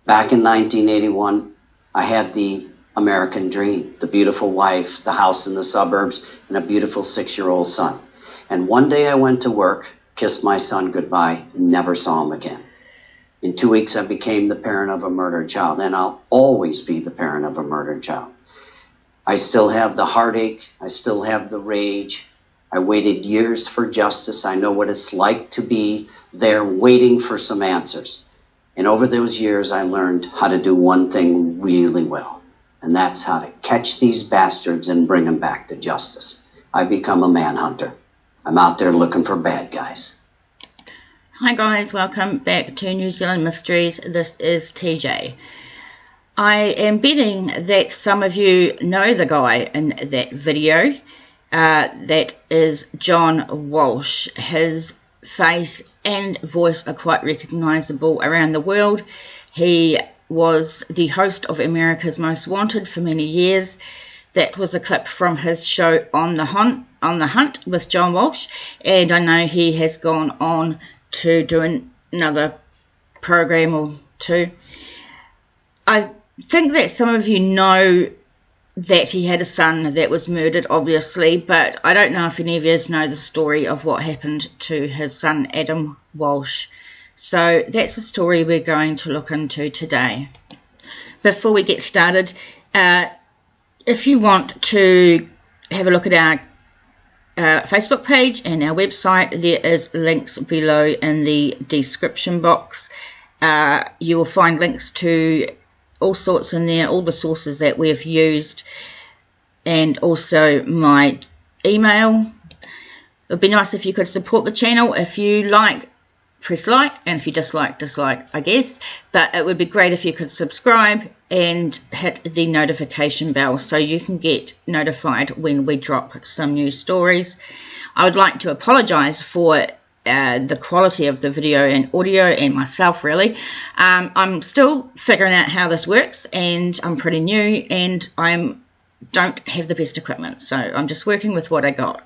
Back in 1981, I had the American dream, the beautiful wife, the house in the suburbs, and a beautiful 6-year-old son. And one day I went to work, kissed my son goodbye, and never saw him again. In 2 weeks, I became the parent of a murdered child, and I'll always be the parent of a murdered child. I still have the heartache. I still have the rage. I waited years for justice. I know what it's like to be there waiting for some answers. And over those years, I learned how to do one thing really well, and that's how to catch these bastards and bring them back to justice. I become a manhunter. I'm out there looking for bad guys. Hi guys, welcome back to New Zealand Mysteries. This is TJ. I am betting that some of you know the guy in that video. That is John Walsh. His face and voice are quite recognisable around the world. He was the host of America's Most Wanted for many years. That was a clip from his show On the Hunt with John Walsh, and I know he has gone on to do another program or two. I think that some of you know that he had a son that was murdered, obviously, but I don't know if any of you know the story of what happened to his son Adam Walsh. So that's the story we're going to look into today. Before we get started, if you want to have a look at our Facebook page and our website, there is links below in the description box. You will find links to all sorts in there, all the sources that we've used, and also my email. It would be nice if you could support the channel. If you like, press like, and if you dislike, I guess. But it would be great if you could subscribe and hit the notification bell so you can get notified when we drop some new stories. I would like to apologise for the quality of the video and audio, and myself really. I'm still figuring out how this works, and I'm pretty new, and I don't have the best equipment, so I'm just working with what I got.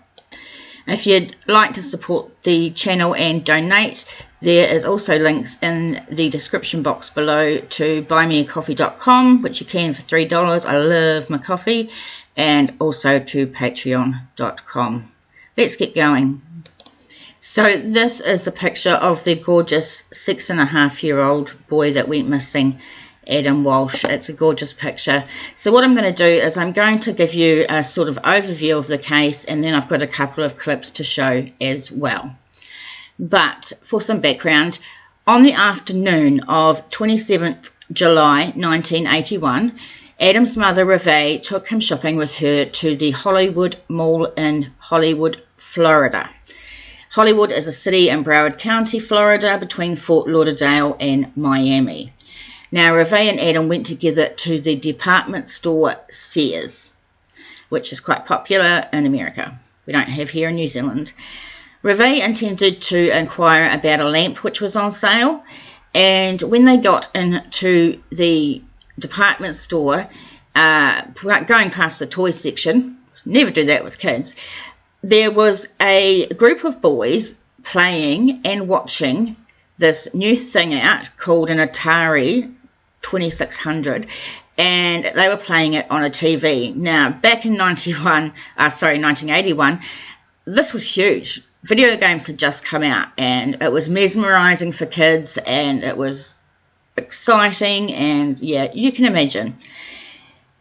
If you'd like to support the channel and donate, there is also links in the description box below to buymeacoffee.com, which you can for $3. I love my coffee. And also to patreon.com. Let's get going. So this is a picture of the gorgeous 6.5-year-old boy that went missing, Adam Walsh. It's a gorgeous picture. So what I'm going to do is I'm going to give you a sort of overview of the case, and then I've got a couple of clips to show as well. But for some background, on the afternoon of 27th July 1981, Adam's mother, Reve, took him shopping with her to the Hollywood Mall in Hollywood, Florida. Hollywood is a city in Broward County, Florida, between Fort Lauderdale and Miami. Now, Reve and Adam went together to the department store Sears, which is quite popular in America. We don't have here in New Zealand. Reve intended to inquire about a lamp which was on sale, and when they got into the department store, going past the toy section, never do that with kids, there was a group of boys playing and watching this new thing out called an Atari 2600, and they were playing it on a TV. Now, back in 1981, this was huge. Video games had just come out, and it was mesmerizing for kids, and it was exciting, and yeah, you can imagine.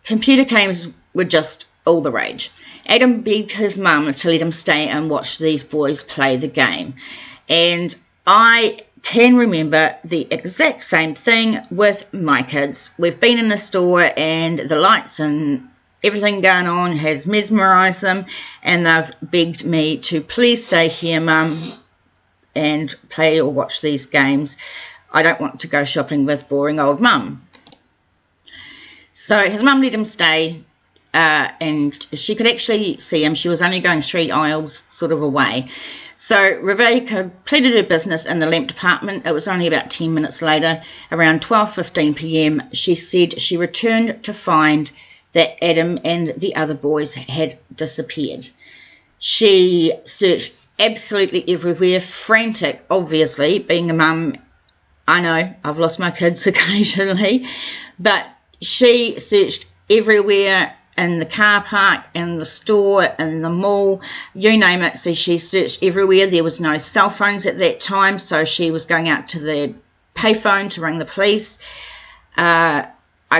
Computer games were just all the rage. Adam begged his mum to let him stay and watch these boys play the game. And I can remember the exact same thing with my kids. We've been in the store, and the lights and everything going on has mesmerised them, and they've begged me to please stay here, Mum, and play or watch these games. I don't want to go shopping with boring old Mum. So his mum let him stay, and she could actually see him. She was only going 3 aisles sort of away. So Reve completed her business in the lamp department. It was only about 10 minutes later, around 12:15 p.m. She said she returned to find that Adam and the other boys had disappeared. She searched absolutely everywhere, frantic, obviously, being a mum. I know, I've lost my kids occasionally, but she searched everywhere, in the car park, in the store, in the mall, you name it. So she searched everywhere. There was no cell phones at that time, so she was going out to the payphone to ring the police. I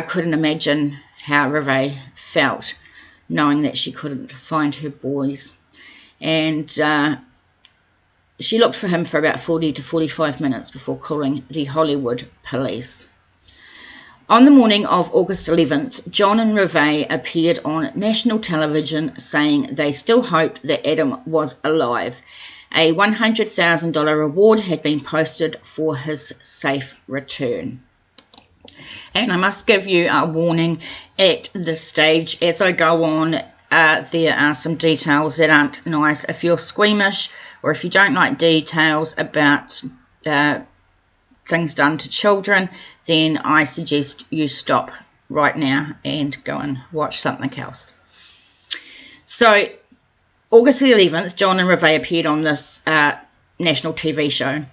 couldn't imagine how Reve felt knowing that she couldn't find her boys. And she looked for him for about 40 to 45 minutes before calling the Hollywood police. On the morning of August 11th, John and Reve appeared on national television saying they still hoped that Adam was alive. A $100,000 reward had been posted for his safe return. And I must give you a warning at this stage. As I go on, there are some details that aren't nice. If you're squeamish or if you don't like details about things done to children, then I suggest you stop right now and go and watch something else. So, August the 11th, John and Reve appeared on this national TV show.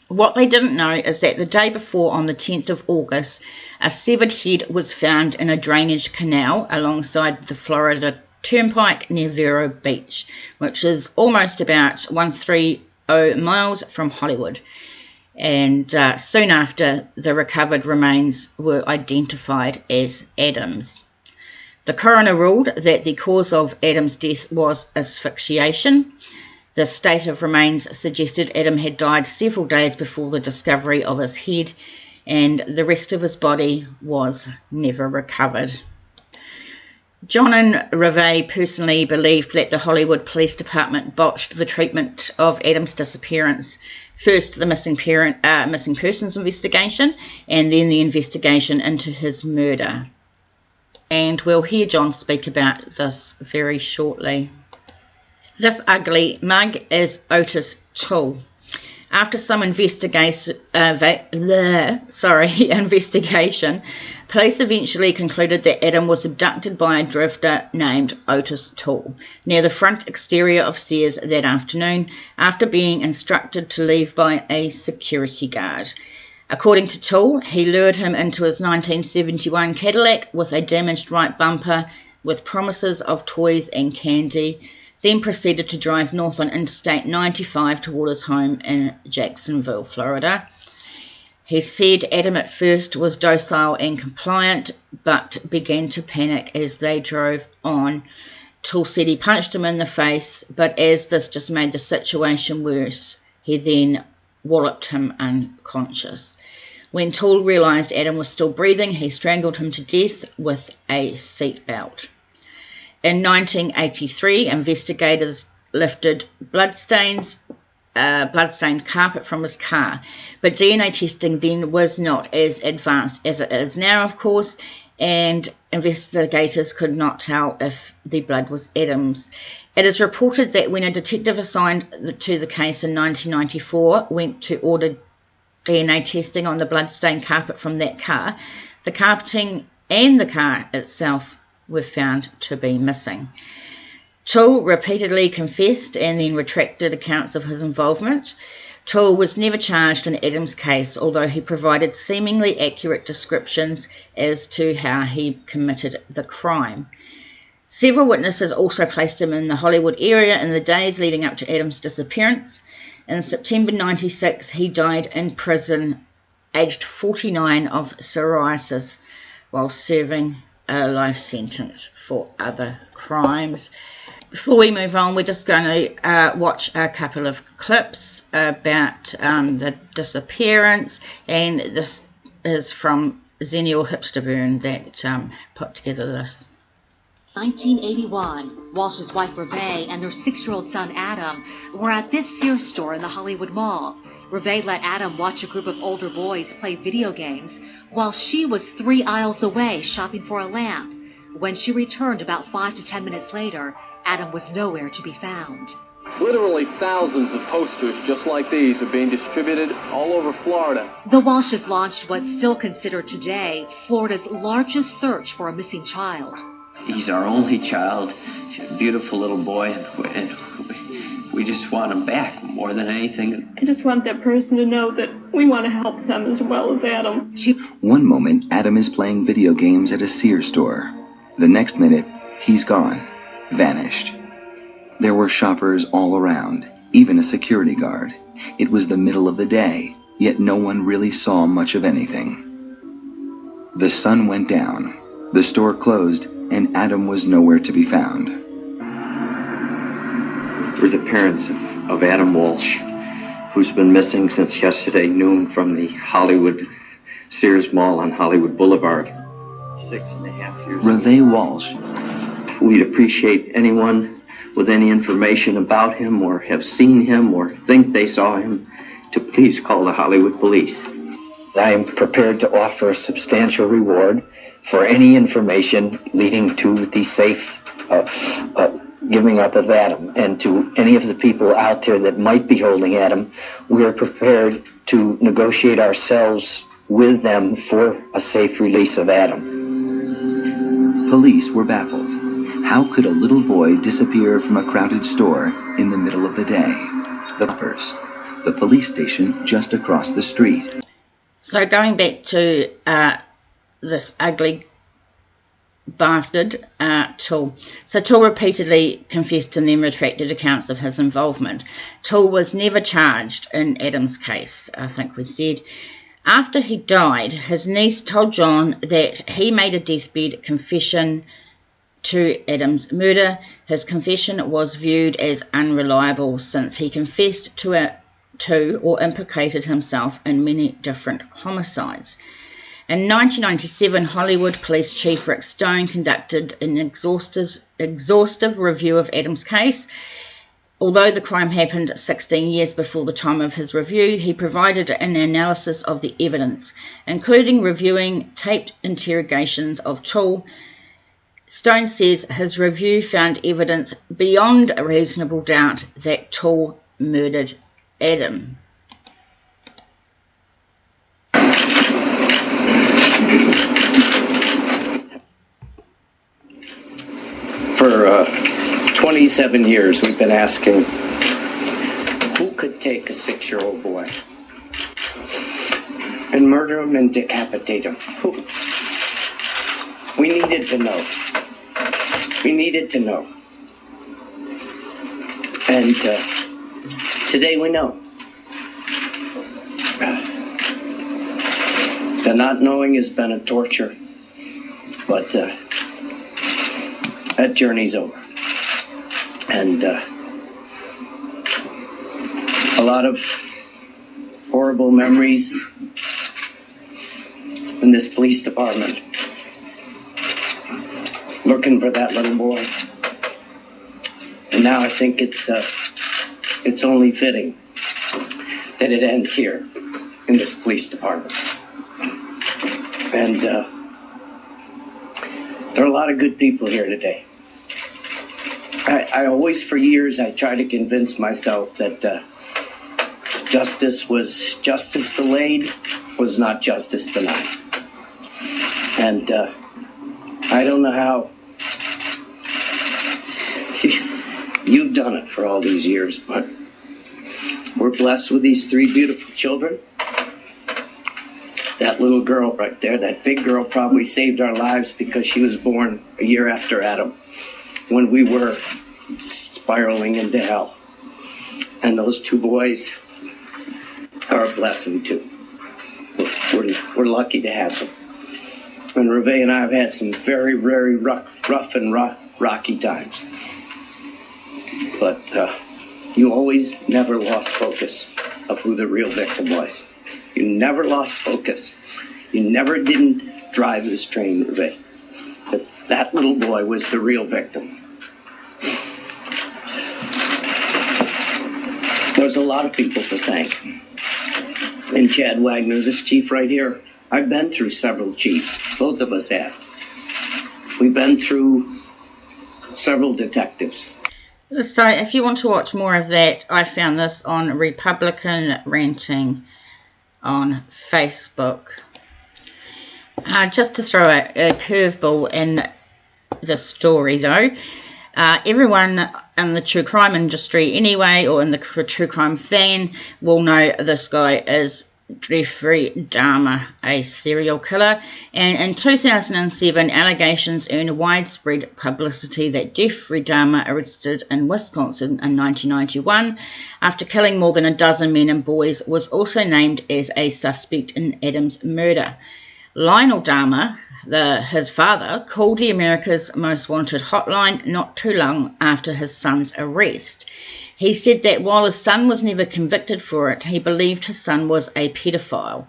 What they didn't know is that the day before, on the 10th of August, a severed head was found in a drainage canal alongside the Florida Turnpike near Vero Beach, which is almost about 130 miles from Hollywood. And soon after, the recovered remains were identified as Adam's. The coroner ruled that the cause of Adam's death was asphyxiation. The state of remains suggested Adam had died several days before the discovery of his head, and the rest of his body was never recovered. John and Reve personally believed that the Hollywood Police Department botched the treatment of Adam's disappearance. First, the missing persons investigation, and then the investigation into his murder. And we'll hear John speak about this very shortly. This ugly mug is Otis Toole. After some investigation, police eventually concluded that Adam was abducted by a drifter named Otis Toole near the front exterior of Sears that afternoon after being instructed to leave by a security guard. According to Toole, he lured him into his 1971 Cadillac with a damaged right bumper with promises of toys and candy, then proceeded to drive north on Interstate 95 toward his home in Jacksonville, Florida. He said Adam at first was docile and compliant, but began to panic as they drove on. Toole said he punched him in the face, but as this just made the situation worse, he then walloped him unconscious. When Toole realised Adam was still breathing, he strangled him to death with a seatbelt. In 1983, investigators lifted bloodstained carpet from his car, but DNA testing then was not as advanced as it is now, of course, and investigators could not tell if the blood was Adam's. It is reported that when a detective assigned to the case in 1994 went to order DNA testing on the bloodstained carpet from that car, the carpeting and the car itself were found to be missing. Toole repeatedly confessed and then retracted accounts of his involvement. Toole was never charged in Adam's case, although he provided seemingly accurate descriptions as to how he committed the crime. Several witnesses also placed him in the Hollywood area in the days leading up to Adam's disappearance. In September 1996, he died in prison, aged 49, of psoriasis, while serving a life sentence for other crimes. Before we move on, we're just going to watch a couple of clips about the disappearance, and this is from Zenial Hipsterburn that put together this. 1981, Walsh's wife Reve and their 6-year-old son Adam were at this Sears store in the Hollywood Mall. Reve let Adam watch a group of older boys play video games while she was 3 aisles away shopping for a lamp. When she returned about 5 to 10 minutes later, Adam was nowhere to be found. Literally thousands of posters just like these are being distributed all over Florida. The Walshes launched what's still considered today Florida's largest search for a missing child. He's our only child. He's a beautiful little boy, and We just want them back more than anything. I just want that person to know that we want to help them as well as Adam. One moment, Adam is playing video games at a Sears store. The next minute, he's gone, vanished. There were shoppers all around, even a security guard. It was the middle of the day, yet no one really saw much of anything. The sun went down, the store closed, and Adam was nowhere to be found. We're the parents of Adam Walsh, who's been missing since yesterday noon from the Hollywood Sears Mall on Hollywood Boulevard. 6.5 years. Reve Walsh. We'd appreciate anyone with any information about him or have seen him or think they saw him to please call the Hollywood police. I am prepared to offer a substantial reward for any information leading to the safe giving up of Adam, and to any of the people out there that might be holding Adam. We are prepared to negotiate ourselves with them for a safe release of Adam. Police were baffled. How could a little boy disappear from a crowded store in the middle of the day? The police station just across the street. So going back to this ugly bastard, Tool. So Tool repeatedly confessed and then retracted accounts of his involvement. Tool was never charged in Adam's case, I think we said. After he died, his niece told John that he made a deathbed confession to Adam's murder. His confession was viewed as unreliable since he confessed to or implicated himself in many different homicides. In 1997, Hollywood Police Chief Rick Stone conducted an exhaustive review of Adam's case. Although the crime happened 16 years before the time of his review, he provided an analysis of the evidence, including reviewing taped interrogations of Toole. Stone says his review found evidence beyond a reasonable doubt that Toole murdered Adam. For 27 years, we've been asking, who could take a 6-year-old boy and murder him and decapitate him? Who? We needed to know. We needed to know. And today we know. The not knowing has been a torture, but that journey's over. And a lot of horrible memories in this police department, looking for that little boy. And now I think it's only fitting that it ends here in this police department. And there are a lot of good people here today. I always, for years, I tried to convince myself that justice delayed was not justice denied. And I don't know how you've done it for all these years, but we're blessed with these 3 beautiful children. That little girl right there, that big girl, probably saved our lives because she was born a year after Adam, when we were spiraling into hell. And those 2 boys are a blessing too. We're lucky to have them. And Reve and I have had some very, very rough and rocky times. But you always never lost focus of who the real victim was. You never lost focus. You never didn't drive this train, Reve. But that little boy was the real victim. There's a lot of people to thank. And Chad Wagner, this chief right here, I've been through several chiefs. Both of us have. We've been through several detectives. So if you want to watch more of that, I found this on Republican Ranting on Facebook. Just to throw a curveball in the story though, Everyone in the true crime industry anyway, or in the true crime fan, will know this guy is Jeffrey Dahmer, a serial killer. And in 2007, allegations earned widespread publicity that Jeffrey Dahmer, arrested in Wisconsin in 1991 after killing more than a dozen men and boys, was also named as a suspect in Adam's murder. Lionel Dahmer, his father, called the America's Most Wanted hotline not too long after his son's arrest. He said that while his son was never convicted for it, he believed his son was a pedophile.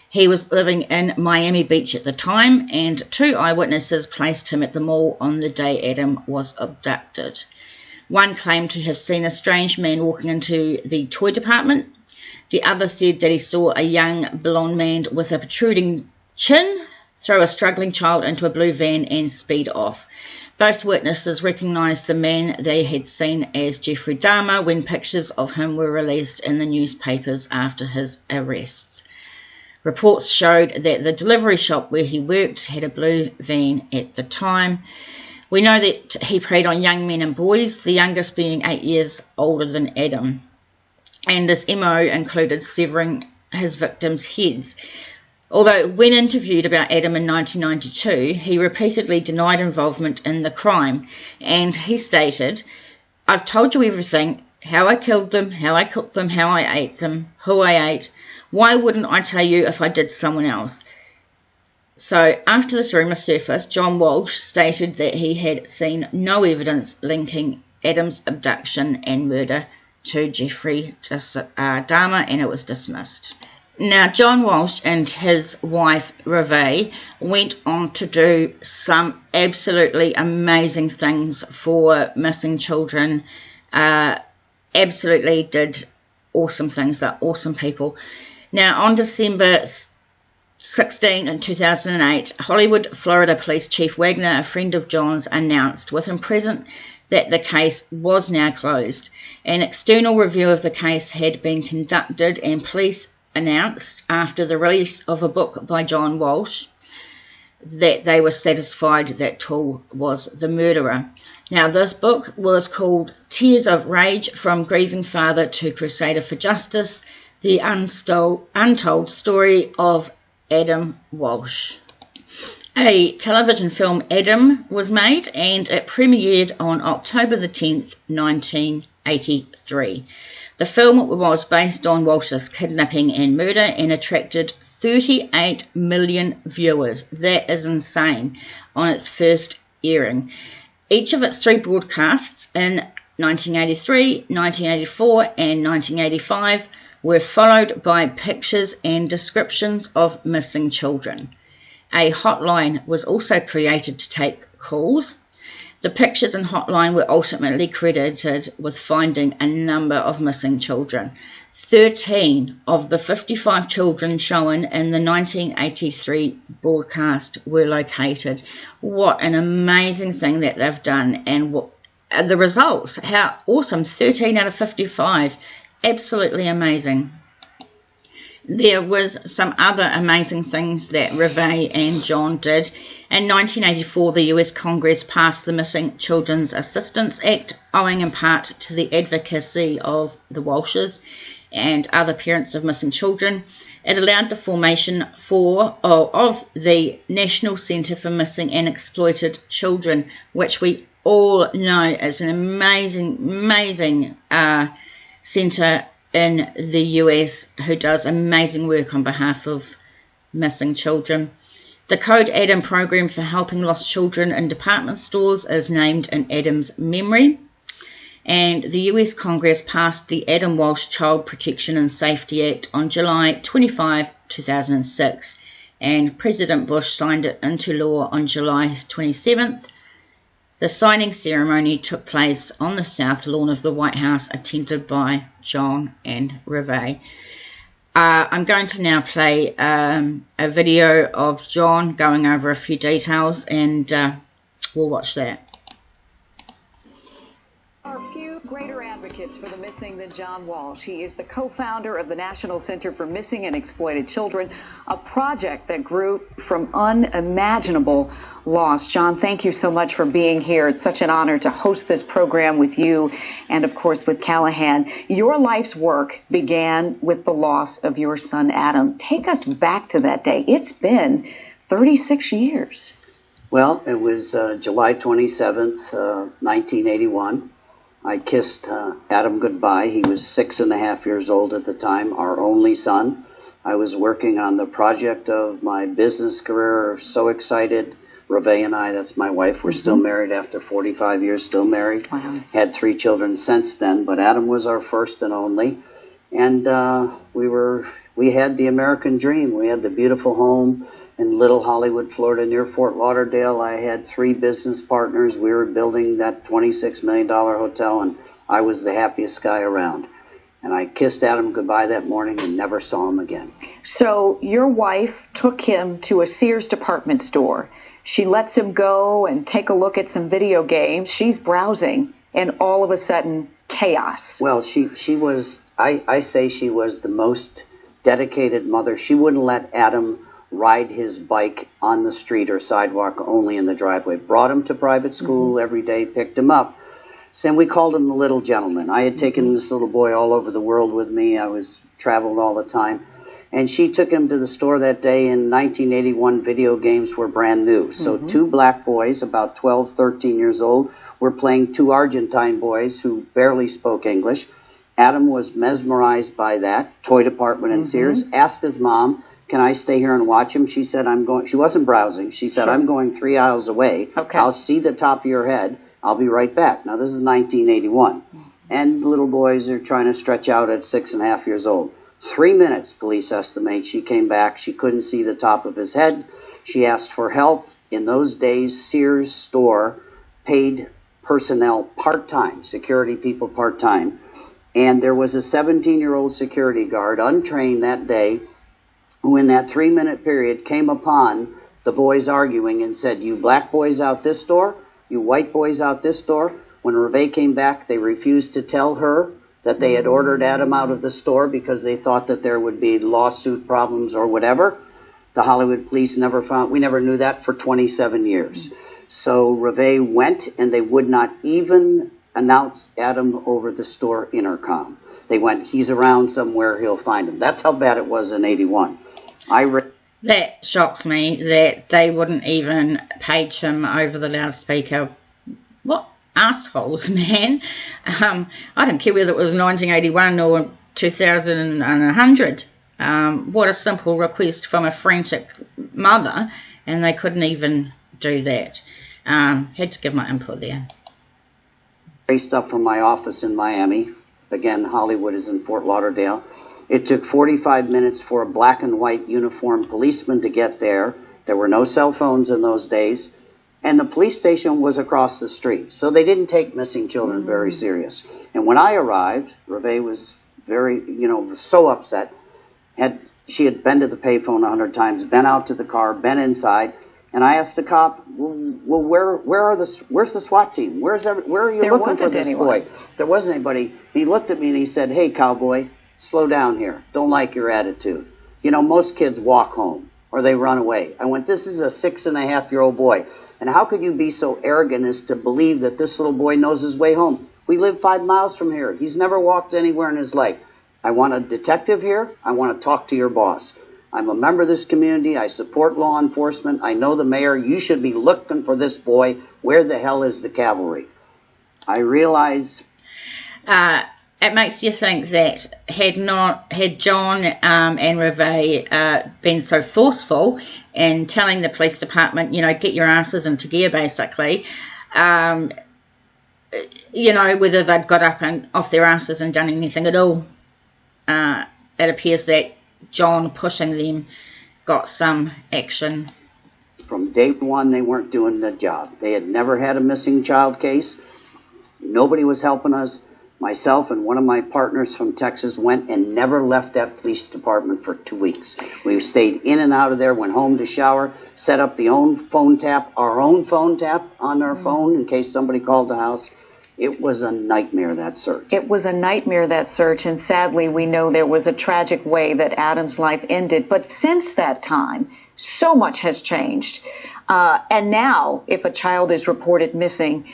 He was living in Miami Beach at the time, and 2 eyewitnesses placed him at the mall on the day Adam was abducted. One claimed to have seen a strange man walking into the toy department. The other said that he saw a young blonde man with a protruding chin throw a struggling child into a blue van and speed off. Both witnesses recognised the man they had seen as Jeffrey Dahmer when pictures of him were released in the newspapers after his arrest. Reports showed that the delivery shop where he worked had a blue van at the time. We know that he preyed on young men and boys, the youngest being 8 years older than Adam. And his MO included severing his victims' heads. Although when interviewed about Adam in 1992, he repeatedly denied involvement in the crime, and he stated, "I've told you everything, how I killed them, how I cooked them, how I ate them, who I ate. Why wouldn't I tell you if I did someone else?" So after this rumour surfaced, John Walsh stated that he had seen no evidence linking Adam's abduction and murder to Jeffrey Dahmer, and it was dismissed. Now, John Walsh and his wife, Reve, went on to do some absolutely amazing things for missing children. Absolutely did awesome things. They're awesome people. Now, on December 16 in 2008, Hollywood, Florida Police Chief Wagner, a friend of John's, announced with him present that the case was now closed. An external review of the case had been conducted, and police announced after the release of a book by John Walsh that they were satisfied that Toole was the murderer. Now, this book was called Tears of Rage, From Grieving Father to Crusader for Justice, the untold story of Adam Walsh. A television film, Adam, was made, and it premiered on October the 10th, 1983. The film was based on Walsh's kidnapping and murder and attracted 38 million viewers. That is insane. On its first airing. Each of its 3 broadcasts in 1983, 1984 and 1985 were followed by pictures and descriptions of missing children. A hotline was also created to take calls. The pictures and hotline were ultimately credited with finding a number of missing children. 13 of the 55 children shown in the 1983 broadcast were located. What an amazing thing that they've done, and what the results, how awesome. 13 out of 55. Absolutely amazing. There was some other amazing things that Reve and John did. In 1984, the US Congress passed the Missing Children's Assistance Act, owing in part to the advocacy of the Walshes and other parents of missing children. It allowed the formation of the National Centre for Missing and Exploited Children, which we all know is an amazing centre in the US who does amazing work on behalf of missing children. The Code Adam program for helping lost children in department stores is named in Adam's memory. And the US Congress passed the Adam Walsh Child Protection and Safety Act on July 25, 2006, and President Bush signed it into law on July 27th. The signing ceremony took place on the south lawn of the White House, attended by John and Reve. I'm going to now play a video of John going over a few details, and we'll watch that. Our few Greater advocates for the missing than John Walsh. He is the co-founder of the National Center for Missing and Exploited Children, a project that grew from unimaginable loss. John, thank you so much for being here. It's such an honor to host this program with you and, of course, with Callahan. Your life's work began with the loss of your son, Adam. Take us back to that day. It's been 36 years. Well, it was July 27th, 1981. I kissed Adam goodbye. He was 6.5 years old at the time, our only son. I was working on the project of my business career, so excited. Reve and I, that's my wife, we're still married after 45 years, still married. Wow. Had 3 children since then, but Adam was our first and only. And we had the American dream. We had the beautiful home in Little Hollywood, Florida, near Fort Lauderdale. I had 3 business partners. We were building that $26 million hotel, and I was the happiest guy around. And I kissed Adam goodbye that morning and never saw him again. So your wife took him to a Sears department store. She lets him go and take a look at some video games. She's browsing, and all of a sudden, chaos. Well, she was, I say she was the most dedicated mother. She wouldn't let Adam ride his bike on the street or sidewalk, only in the driveway. Brought him to private school every day, picked him up. So we called him the little gentleman. I had taken this little boy all over the world with me. I was traveled all the time. And she took him to the store that day. In 1981, video games were brand new. So 2 black boys, about 12, 13 years old, were playing 2 Argentine boys who barely spoke English. Adam was mesmerized by that. Toy department in Sears. Asked his mom, can I stay here and watch him? She said, I'm going. She wasn't browsing. She said, I'm going 3 aisles away. Okay. I'll see the top of your head. I'll be right back. Now, this is 1981. And the little boys are trying to stretch out at 6.5 years old. 3 minutes, police estimate. She came back. She couldn't see the top of his head. She asked for help. In those days, Sears store paid personnel part-time, security people part-time. And there was a 17-year-old security guard, untrained that day, who in that 3-minute period came upon the boys arguing and said, you black boys out this door, you white boys out this door. When Reve came back, they refused to tell her that they had ordered Adam out of the store because they thought that there would be lawsuit problems or whatever. The Hollywood police never found, we never knew that for 27 years. So Reve went, and they would not even announce Adam over the store intercom. They went, he's around somewhere, he'll find him. That's how bad it was in 81. That shocks me that they wouldn't even page him over the loudspeaker. What assholes, man. I don't care whether it was 1981 or 2100. What a simple request from a frantic mother, and they couldn't even do that. Had to give my input there. Raced up from my office in Miami. Again, Hollywood is in Fort Lauderdale. It took 45 minutes for a black and white uniformed policeman to get there. There were no cell phones in those days. And the police station was across the street. So they didn't take missing children very serious. And when I arrived, Reve was very, so upset. She had been to the payphone 100 times, been out to the car, been inside. And I asked the cop, well, where's the SWAT team? Where are you looking for this boy? There wasn't anybody. He looked at me and he said, hey, cowboy, slow down here. Don't like your attitude. Most kids walk home or they run away. I went, this is a 6.5-year-old boy. And how could you be so arrogant as to believe that this little boy knows his way home? We live 5 miles from here. He's never walked anywhere in his life. I want a detective here. I want to talk to your boss. I'm a member of this community. I support law enforcement. I know the mayor. You should be looking for this boy. Where the hell is the cavalry? I realize... It makes you think that had John and Reve been so forceful in telling the police department, get your asses into gear, basically, whether they'd got up and off their asses and done anything at all, it appears that John pushing them got some action. From day one, they weren't doing the job. They had never had a missing child case. Nobody was helping us. Myself and one of my partners from Texas went and never left that police department for 2 weeks. We stayed in and out of there, went home to shower, set up our own phone tap on our phone in case somebody called the house. It was a nightmare, that search. It was a nightmare, that search, and sadly we know there was a tragic way that Adam's life ended. But since that time, so much has changed. And now, if a child is reported missing,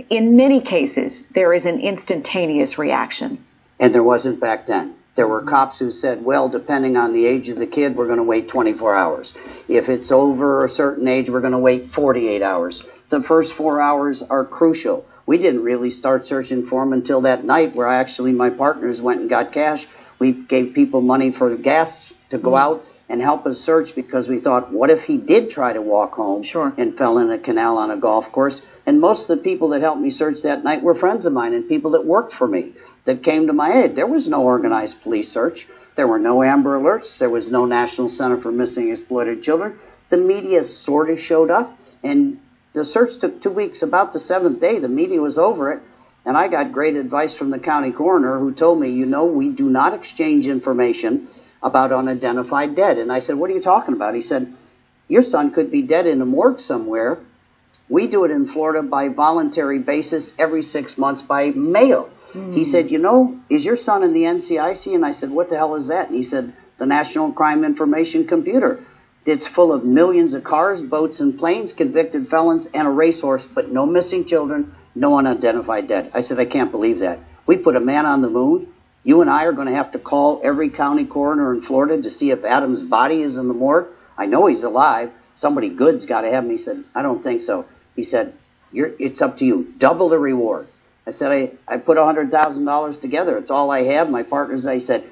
in many cases, there is an instantaneous reaction. And there wasn't back then. There were cops who said, well, depending on the age of the kid, we're going to wait 24 hours. If it's over a certain age, we're going to wait 48 hours. The first 4 hours are crucial. We didn't really start searching for him until that night where my partners went and got cash. We gave people money for gas to go out and help us search because we thought, what if he did try to walk home and fell in a canal on a golf course? And most of the people that helped me search that night were friends of mine and people that worked for me that came to my aid. There was no organized police search. There were no Amber Alerts. There was no National Center for Missing and Exploited Children. The media sort of showed up, and the search took 2 weeks. About the 7th day, the media was over it, and I got great advice from the county coroner who told me, you know, we do not exchange information about unidentified dead. And I said, what are you talking about? He said, your son could be dead in a morgue somewhere. We do it in Florida by voluntary basis every 6 months by mail. He said, you know, is your son in the NCIC? And I said, what the hell is that? And he said, the National Crime Information Computer. It's full of millions of cars, boats, and planes, convicted felons, and a racehorse, but no missing children, no unidentified dead. I said, I can't believe that. We put a man on the moon. You and I are going to have to call every county coroner in Florida to see if Adam's body is in the morgue. I know he's alive. Somebody good's got to have him. He said, I don't think so. He said, it's up to you. Double the reward. I said, I put $100,000 together. It's all I have. My partners, I said,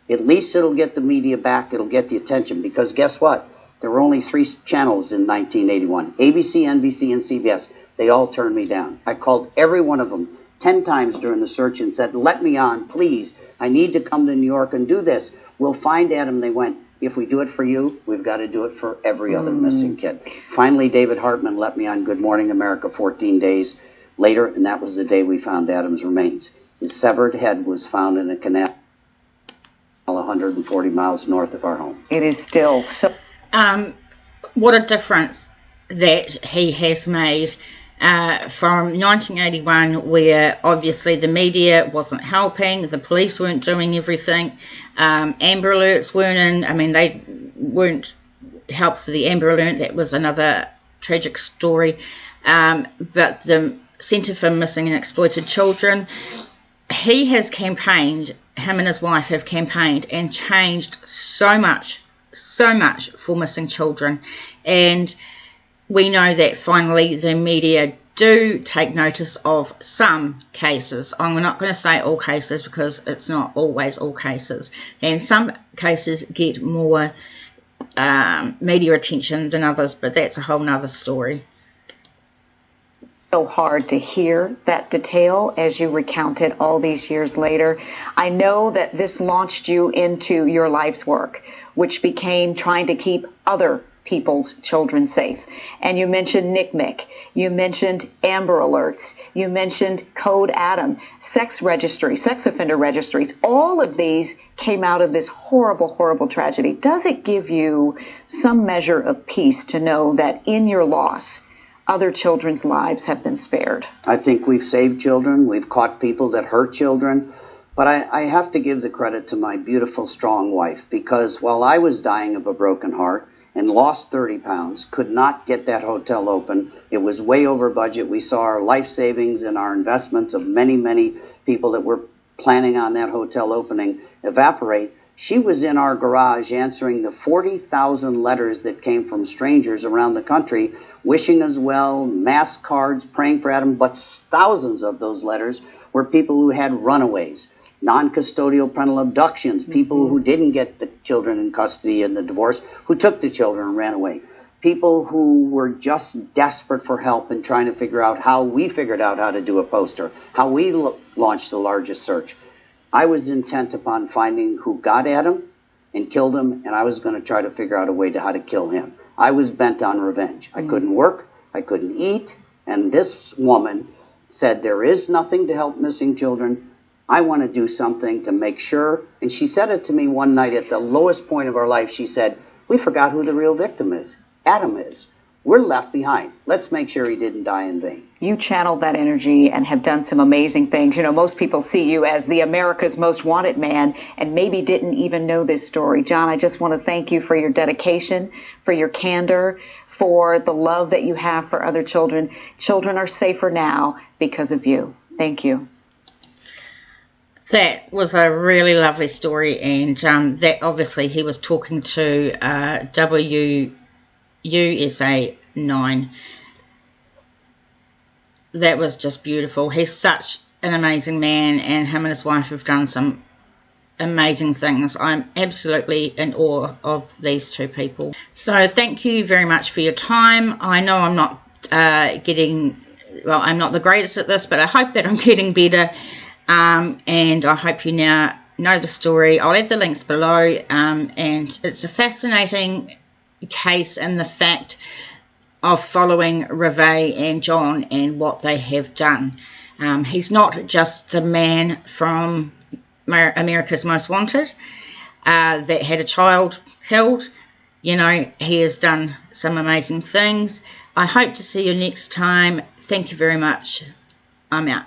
at least it'll get the media back. It'll get the attention. Because guess what? There were only 3 channels in 1981. ABC, NBC, and CBS. They all turned me down. I called every one of them 10 times during the search and said, let me on, please. I need to come to New York and do this. We'll find Adam. They went, if we do it for you, we've got to do it for every other missing kid. Finally, David Hartman let me on Good Morning America 14 days later, and that was the day we found Adam's remains. His severed head was found in a canal 140 miles north of our home. It is still so... What a difference that he has made from 1981, where obviously the media wasn't helping, the police weren't doing everything, Amber Alerts weren't in. I mean, they weren't help for the Amber Alert. That was another tragic story. But the Centre for Missing and Exploited Children, he has campaigned, him and his wife have campaigned and changed so much for missing children. And we know that finally the media do take notice of some cases. I'm not going to say all cases because it's not always all cases. And some cases get more media attention than others, but that's a whole nother story. So hard to hear that detail as you recount it all these years later. I know that this launched you into your life's work, which became trying to keep other people's children safe. And you mentioned NCMEC, you mentioned Amber Alerts, you mentioned Code Adam, sex registries, sex offender registries. All of these came out of this horrible, horrible tragedy. Does it give you some measure of peace to know that in your loss, other children's lives have been spared? I think we've saved children. We've caught people that hurt children. But I have to give the credit to my beautiful, strong wife, because while I was dying of a broken heart and lost 30 pounds, could not get that hotel open. It was way over budget. We saw our life savings and our investments of many, many people that were planning on that hotel opening evaporate. She was in our garage answering the 40,000 letters that came from strangers around the country, wishing us well, mass cards, praying for Adam, but thousands of those letters were people who had runaways, non-custodial parental abductions, people who didn't get the children in custody in the divorce, who took the children and ran away, people who were just desperate for help and trying to figure out how we figured out how to do a poster, how we launched the largest search. I was intent upon finding who got Adam and killed him, and I was going to try to figure out a way to how to kill him. I was bent on revenge. I couldn't work, I couldn't eat, and this woman said, there is nothing to help missing children. I want to do something to make sure. And she said it to me one night at the lowest point of our life. She said, we forgot who the real victim is. Adam is. We're left behind. Let's make sure he didn't die in vain. you channeled that energy and have done some amazing things. You know, most people see you as the America's Most Wanted man and maybe didn't even know this story. John, I just want to thank you for your dedication, for your candor, for the love that you have for other children. Children are safer now because of you. Thank you. That was a really lovely story, and that obviously he was talking to USA 9. That was just beautiful. He's such an amazing man, and him and his wife have done some amazing things. I'm absolutely in awe of these two people. So thank you very much for your time. I know I'm not I'm not the greatest at this, but I hope that I'm getting better. And I hope you now know the story. I'll have the links below, and it's a fascinating case in the fact of following Reve and John and what they have done. He's not just the man from America's Most Wanted that had a child killed. You know, he has done some amazing things. I hope to see you next time. Thank you very much. I'm out.